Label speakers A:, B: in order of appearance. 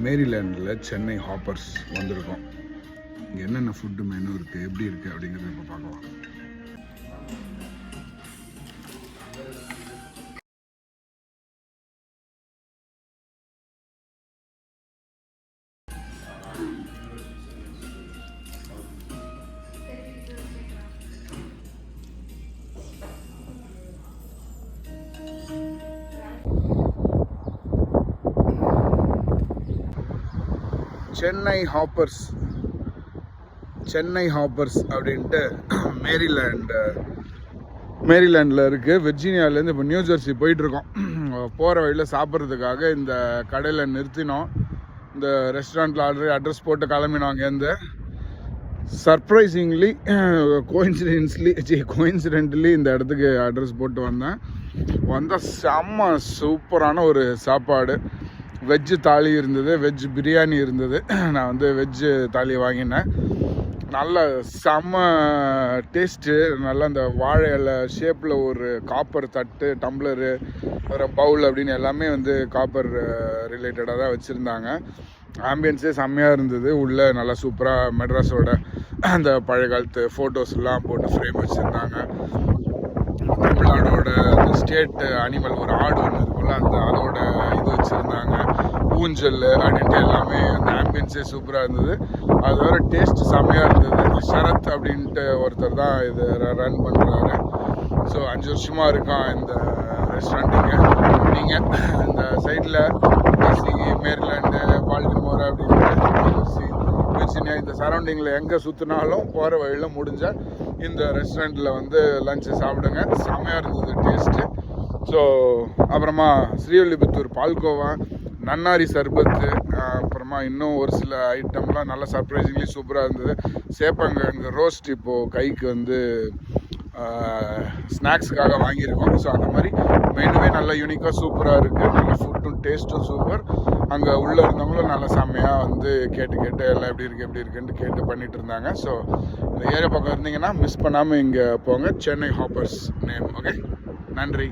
A: மேரிலேண்டில் Chennai hoppers வந்திருக்கோம். இங்கே என்னென்ன ஃபுட்டு மெனு இருக்குது, எப்படி இருக்குது அப்படிங்கிறத இப்போ பார்க்கலாம். சென்னை ஹாப்பர்ஸ் அப்படின்ட்டு மேரிலேண்டில் இருக்குது. வெர்ஜீனியாவிலேருந்து இப்போ நியூ ஜெர்சி போயிட்டுருக்கோம். போகிற வழியில் சாப்பிட்றதுக்காக இந்த கடையில் நிறுத்தினோம். இந்த ரெஸ்டாரண்ட்டில் ஆல்ரெடி அட்ரஸ் போட்டு கிளம்பினோம். அங்கேருந்து சர்ப்ரைசிங்லி கோயின்சிடென்ட்லி இந்த இடத்துக்கு அட்ரஸ் போட்டு வந்தால் செம்ம சூப்பரான ஒரு சாப்பாடு. வெஜ்ஜு தாலி இருந்தது, வெஜ் பிரியாணி இருந்தது. நான் வெஜ்ஜு தாலி வாங்கினேன். நல்ல செம்ம டேஸ்ட்டு. நல்லா அந்த வாழை இலை ஷேப்பில் ஒரு காப்பர் தட்டு, டம்ளரு, ஒரு பவுல் அப்படின்னு எல்லாமே காப்பர் ரிலேட்டடாக தான் வச்சுருந்தாங்க. ஆம்பியன்ஸே செம்மையாக இருந்தது. உள்ளே நல்லா சூப்பராக மெட்ராஸோட அந்த பழைய காலத்து ஃபோட்டோஸ்லாம் போட்டு ஃப்ரேம் வச்சுருந்தாங்க. தமிழ்நாடோட அந்த ஸ்டேட் அனிமல் ஒரு ஆடு ஒன்று இருக்குல்ல, அதோட இது வச்சுருந்தாங்க. ஊஞ்சல் அப்படின்ட்டு எல்லாமே அந்த ஆம்பியன்ஸே சூப்பராக இருந்தது. அது வேறு டேஸ்ட் செம்மையாக இருந்தது. சரத் அப்படின்ட்டு ஒருத்தர் தான் இது ரன் பண்ணுறாரு. ஸோ 5 வருஷமாக இருக்கான் இந்த ரெஸ்டாரண்ட்டுங்க. நீங்கள் இந்த சைடில் டிசி, மேரிலேண்டு, பால்டிமோர் அப்படின்ட்டு வெர்ஜீனியா இந்த சரௌண்டிங்கில் எங்கே சுற்றினாலும் போகிற வழியில் முடிஞ்சால் இந்த ரெஸ்டாரண்ட்டில் லஞ்சு சாப்பிடுங்க. செம்மையாக இருந்தது டேஸ்ட்டு. ஸோ அப்புறமா ஸ்ரீவில்லிபுத்தூர் பால்கோவா, நன்னாரி சர்பத்து, அப்புறமா இன்னும் ஒரு சில ஐட்டம்லாம் நல்லா சர்ப்ரைசிங்லி சூப்பராக இருந்தது. சேப்பங்கிழங்கு ரோஸ்ட் இப்போது கைக்கு ஸ்நாக்ஸுக்காக வாங்கியிருக்கோம். ஸோ அந்த மாதிரி மெனுவே நல்லா யூனிக்காக சூப்பராக இருக்குது. நல்ல ஃபுட்டும் டேஸ்ட்டும் சூப்பர். அங்கே உள்ளே இருந்தவங்களும் நல்லா செம்மையாக கேட்டு எல்லாம் எப்படி இருக்குன்ட்டு கேட்டு பண்ணிகிட்டு இருந்தாங்க. ஸோ இந்த ஏரியா பக்கம் இருந்தீங்கன்னா மிஸ் பண்ணாமல் இங்கே போங்க. Chennai hoppers name. ஓகே, நன்றி.